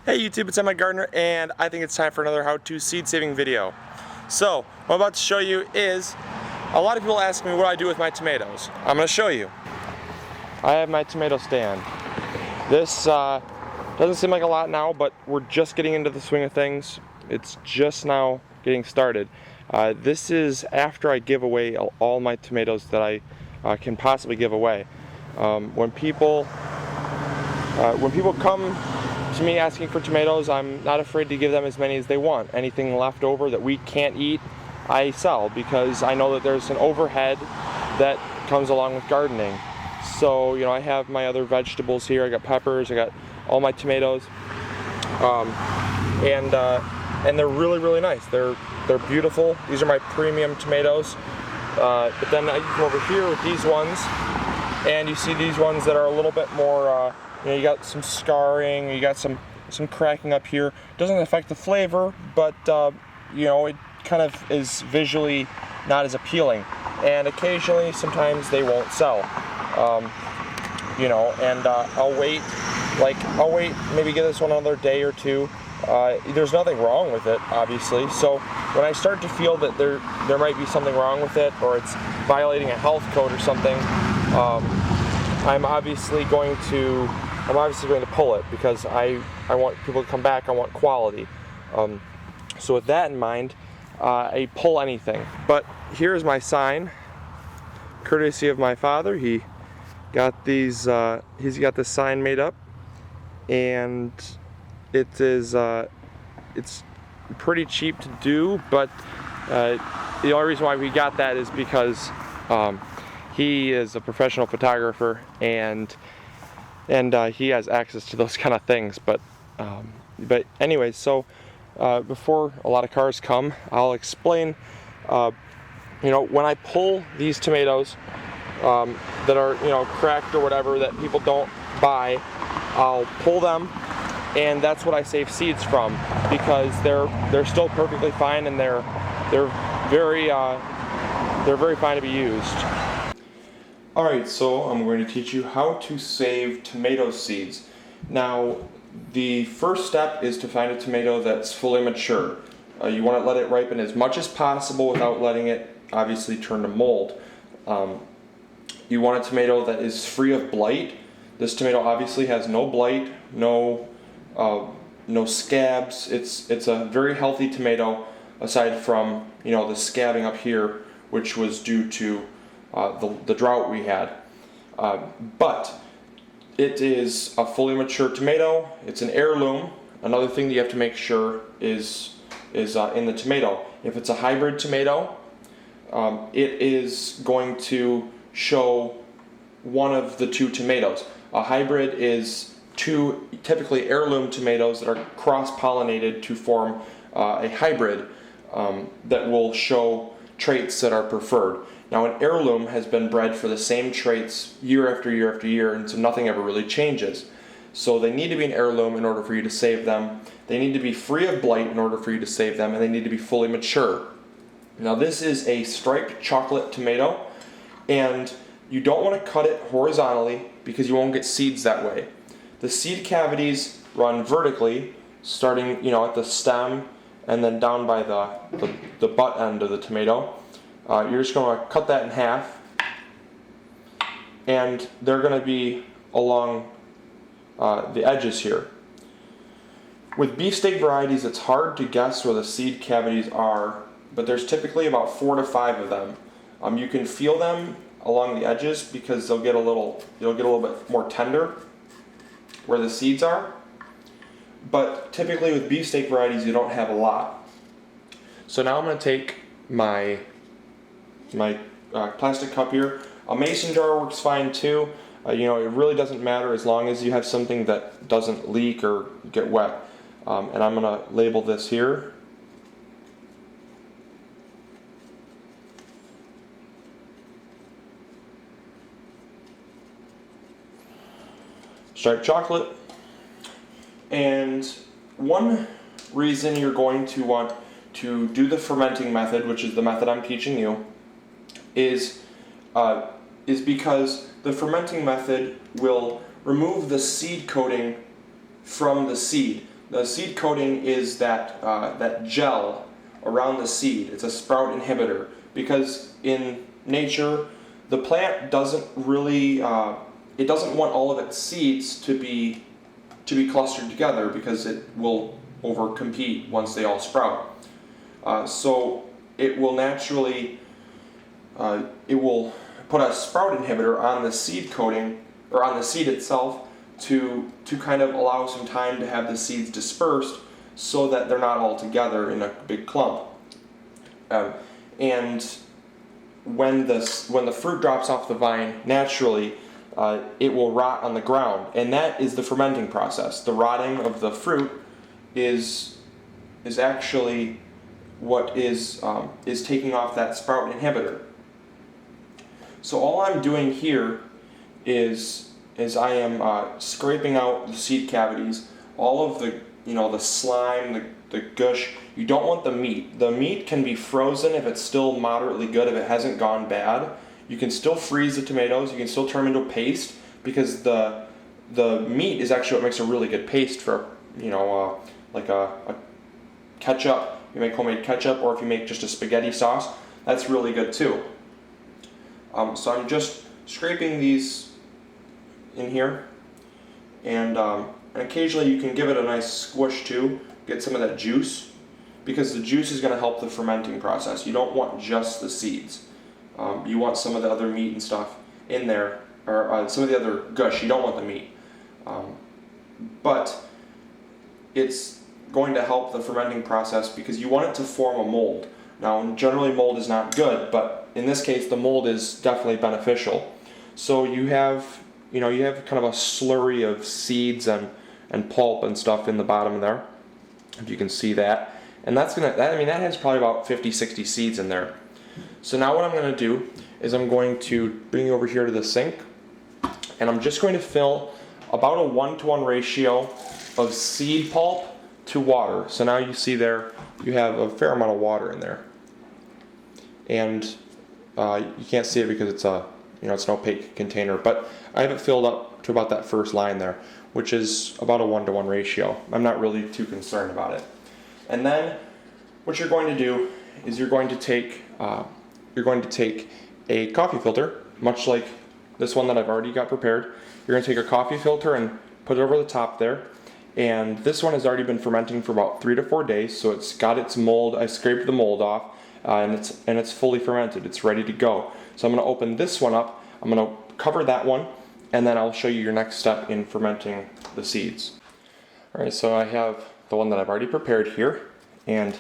Hey YouTube, it's MIgardener, and I think it's time for another how-to seed saving video. So, what I'm about to show you is, a lot of people ask me what I do with my tomatoes. I'm going to show you. I have my tomato stand. This doesn't seem like a lot now, but we're just getting into the swing of things. It's just now getting started. This is after I give away all my tomatoes that I can possibly give away. When people come to me asking for tomatoes, I'm not afraid to give them as many as they want. Anything left over that we can't eat, I sell, because I know that there's an overhead that comes along with gardening. So, you know, I have my other vegetables here. I got peppers, I got all my tomatoes, and they're really, really nice. They're beautiful. These are my premium tomatoes. But then I come over here with these ones, and you see these ones that are a little bit more. You know, you got some scarring, you got some cracking up here. Doesn't affect the flavor, but you know, it kind of is visually not as appealing. And occasionally, sometimes they won't sell. You know, and I'll wait, maybe give this one another day or two. There's nothing wrong with it, obviously. So when I start to feel that there might be something wrong with it, or it's violating a health code or something, I'm obviously going to pull it, because I want people to come back. I want quality. So with that in mind, I pull anything. But here's my sign, courtesy of my father. He got these. He's got this sign made up, and it is. It's pretty cheap to do, but the only reason why we got that is because he is a professional photographer, and he has access to those kind of things. But anyways, so before a lot of cars come, I'll explain. You know, when I pull these tomatoes that are, you know, cracked or whatever, that people don't buy, I'll pull them, and that's what I save seeds from, because they're still perfectly fine, and they're very fine to be used. Alright, so I'm going to teach you how to save tomato seeds. Now, the first step is to find a tomato that's fully mature. You want to let it ripen as much as possible without letting it obviously turn to mold. You want a tomato that is free of blight. This tomato obviously has no blight, no scabs. It's a very healthy tomato, aside from, you know, the scabbing up here, which was due to the drought we had. But it is a fully mature tomato. It's an heirloom. Another thing that you have to make sure is in the tomato. If it's a hybrid tomato, it is going to show one of the two tomatoes. A hybrid is two typically heirloom tomatoes that are cross-pollinated to form a hybrid that will show traits that are preferred. Now, an heirloom has been bred for the same traits year after year after year, and so nothing ever really changes. So they need to be an heirloom in order for you to save them. They need to be free of blight in order for you to save them, and they need to be fully mature. Now, this is a striped chocolate tomato, and you don't want to cut it horizontally, because you won't get seeds that way. The seed cavities run vertically, starting, you know, at the stem and then down by the butt end of the tomato. You're just going to cut that in half, and they're going to be along the edges here. With beefsteak varieties, it's hard to guess where the seed cavities are, but there's typically about 4 to 5 of them. You can feel them along the edges, because they'll get a little bit more tender where the seeds are. But typically with beefsteak varieties, you don't have a lot. So now I'm going to take my plastic cup here. A mason jar works fine too. You know, it really doesn't matter as long as you have something that doesn't leak or get wet. And I'm going to label this here. Striped chocolate. And one reason you're going to want to do the fermenting method, which is the method I'm teaching you, is because the fermenting method will remove the seed coating from the seed. The seed coating is that, that gel around the seed. It's a sprout inhibitor, because in nature the plant doesn't really, it doesn't want all of its seeds to be clustered together, because it will overcompete once they all sprout. So it will naturally, it will put a sprout inhibitor on the seed coating, or on the seed itself, to kind of allow some time to have the seeds dispersed, so that they're not all together in a big clump. And when the fruit drops off the vine, naturally it will rot on the ground, and that is the fermenting process. The rotting of the fruit is actually what is taking off that sprout inhibitor. So all I'm doing here is I am scraping out the seed cavities, all of the the slime, the gush. You don't want the meat. The meat can be frozen if it's still moderately good, if it hasn't gone bad. You can still freeze the tomatoes, you can still turn them into paste, because the meat is actually what makes a really good paste for, like a ketchup. You make homemade ketchup, or if you make just a spaghetti sauce, that's really good too. So I'm just scraping these in here, and occasionally you can give it a nice squish too, get some of that juice, because the juice is going to help the fermenting process. You don't want just the seeds. You want some of the other meat and stuff in there, or some of the other gush. You don't want the meat. But it's going to help the fermenting process, because you want it to form a mold. Now, generally mold is not good, but in this case the mold is definitely beneficial. So you have kind of a slurry of seeds and pulp and stuff in the bottom there, if you can see that. And that has probably about 50-60 seeds in there. So now what I'm going to do is I'm going to bring you over here to the sink, and I'm just going to fill about a 1-to-1 ratio of seed pulp to water. So now you see there, you have a fair amount of water in there. And you can't see it because it's it's an opaque container, but I have it filled up to about that first line there, which is about a 1-to-1 ratio. I'm not really too concerned about it. And then what you're going to do is you're going to take a coffee filter, much like this one that I've already got prepared. You're going to take a coffee filter and put it over the top there. And this one has already been fermenting for about 3 to 4 days, so it's got its mold. I scraped the mold off, and it's fully fermented. It's ready to go. So I'm going to open this one up. I'm going to cover that one, and then I'll show you your next step in fermenting the seeds. Alright, so I have the one that I've already prepared here, and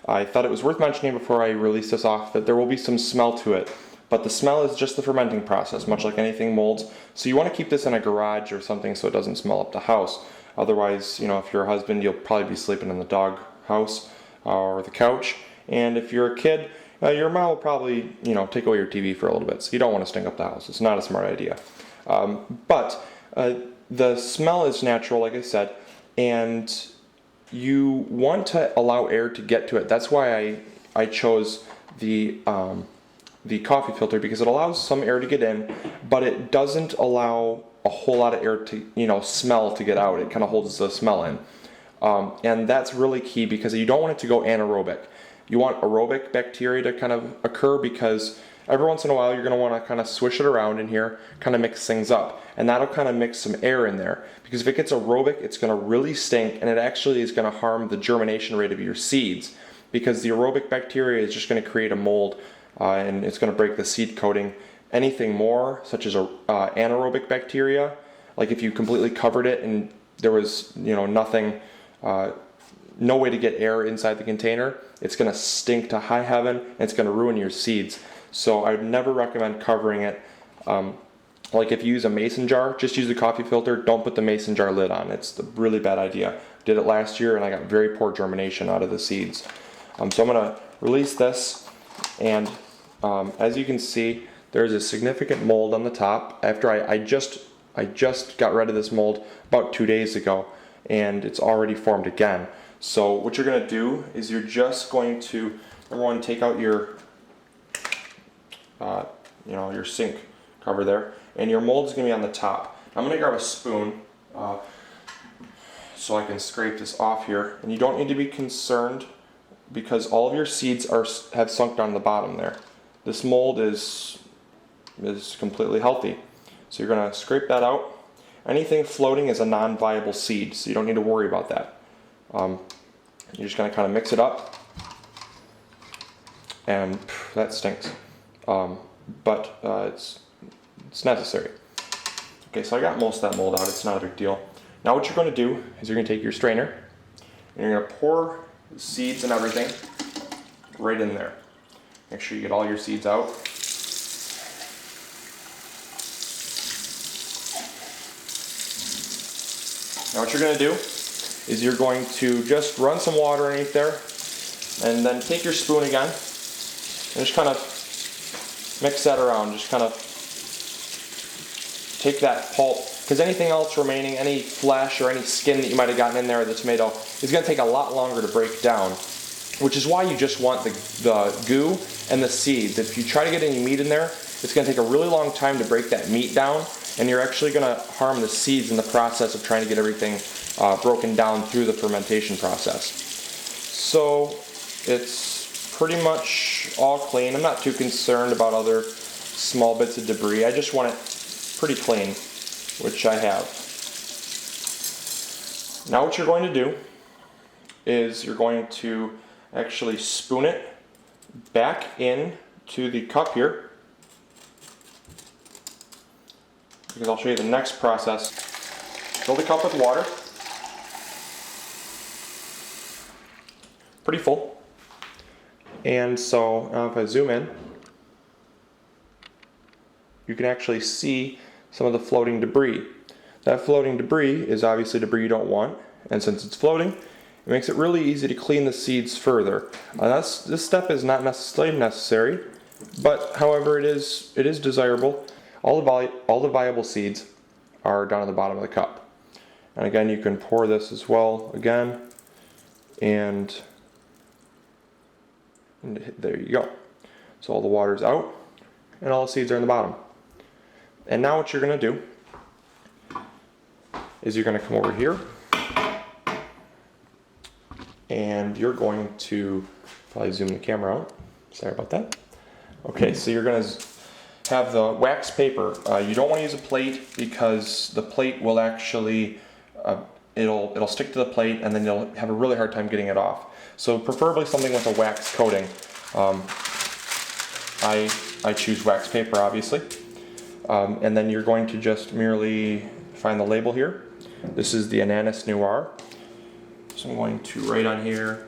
I thought it was worth mentioning before I release this off that there will be some smell to it, but the smell is just the fermenting process, much like anything molds. So you want to keep this in a garage or something so it doesn't smell up the house. Otherwise, if you're a husband, you'll probably be sleeping in the dog house or the couch, and if you're a kid, your mom will probably take away your TV for a little bit, so you don't want to stink up the house. It's not a smart idea. But the smell is natural, like I said, and you want to allow air to get to it. That's why I chose the coffee filter, because it allows some air to get in, but it doesn't allow a whole lot of air to smell to get out. It kind of holds the smell in, and that's really key, because you don't want it to go anaerobic. You want aerobic bacteria to kind of occur, because every once in a while you're going to want to kind of swish it around in here, kind of mix things up, and that'll kind of mix some air in there, because if it gets aerobic, it's going to really stink, and it actually is going to harm the germination rate of your seeds, because the aerobic bacteria is just going to create a mold, and it's going to break the seed coating. Anything more, such as anaerobic bacteria, like if you completely covered it and there was nothing, no way to get air inside the container, it's going to stink to high heaven, and it's going to ruin your seeds. So I would never recommend covering it. Like if you use a mason jar, just use the coffee filter. Don't put the mason jar lid on. It's a really bad idea. Did it last year, and I got very poor germination out of the seeds. So I'm going to release this, and as you can see, there's a significant mold on the top. After I just got rid of this mold about 2 days ago, and it's already formed again. So what you're going to do is you're just going to, number one, take out your your sink cover there, and your mold is going to be on the top. I'm going to grab a spoon. So so I can scrape this off here. And you don't need to be concerned because all of your seeds have sunk down to the bottom there. This mold is completely healthy. So you're going to scrape that out. Anything floating is a non-viable seed, so you don't need to worry about that. You're just going to kind of mix it up. And that stinks. But it's necessary. Okay, so I got most of that mold out. It's not a big deal. Now what you're going to do is you're going to take your strainer and you're going to pour the seeds and everything right in there. Make sure you get all your seeds out. Now what you're going to do is you're going to just run some water underneath there and then take your spoon again and just kind of mix that around. Just kind of take that pulp, because anything else remaining, any flesh or any skin that you might have gotten in there of the tomato is going to take a lot longer to break down, which is why you just want the goo and the seeds. If you try to get any meat in there, it's going to take a really long time to break that meat down, and you're actually going to harm the seeds in the process of trying to get everything broken down through the fermentation process. So it's pretty much all clean. I'm not too concerned about other small bits of debris. I just want it pretty clean, which I have. Now what you're going to do is you're going to actually spoon it back in to the cup here, because I'll show you the next process. Fill the cup with water, pretty full, and so if I zoom in, you can actually see some of the floating debris. That floating debris is obviously debris you don't want, and since it's floating, it makes it really easy to clean the seeds further. This step is not necessarily necessary, but however it is desirable. All the viable seeds are down at the bottom of the cup. And again, you can pour this as well again, and there you go. So all the water's out, and all the seeds are in the bottom. And now what you're going to do is you're going to come over here and you're going to probably zoom the camera out. Sorry about that. Okay, so you're going to have the wax paper. You don't want to use a plate because the plate will actually it'll stick to the plate and then you'll have a really hard time getting it off. So preferably something with a wax coating. I choose wax paper, obviously. And then you're going to just merely find the label here. This is the Anise Noir. So I'm going to write on here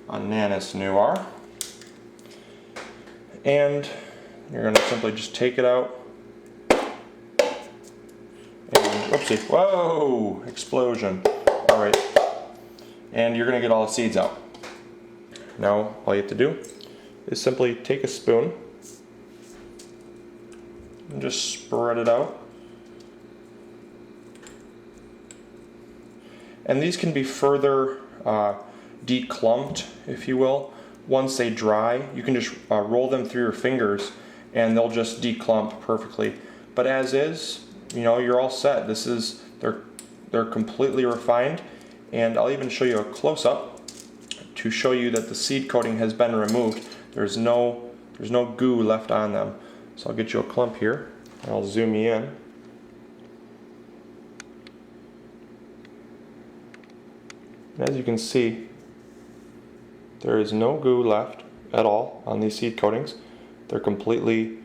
Anise Noir. And you're going to simply just take it out. And whoopsie, whoa, explosion. All right. And you're going to get all the seeds out. Now all you have to do is simply take a spoon and just spread it out. And these can be further declumped, if you will. Once they dry, you can just roll them through your fingers and they'll just declump perfectly. But as is, you're all set. They're completely refined, and I'll even show you a close-up to show you that the seed coating has been removed. There's no goo left on them. So I'll get you a clump here, and I'll zoom you in. And as you can see, there is no goo left at all on these seed coatings. They're completely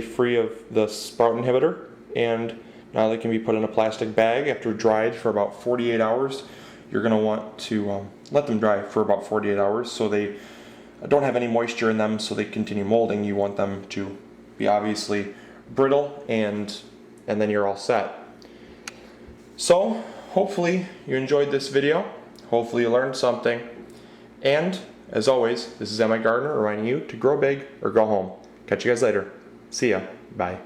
free of the sprout inhibitor, and now they can be put in a plastic bag after dried for about 48 hours. You're going to want to let them dry for about 48 hours so they don't have any moisture in them, so they continue molding. You want them to be obviously brittle, and then you're all set. So hopefully you enjoyed this video. Hopefully you learned something. And as always, this is MIgardener reminding you to grow big or go home. Catch you guys later. See ya. Bye.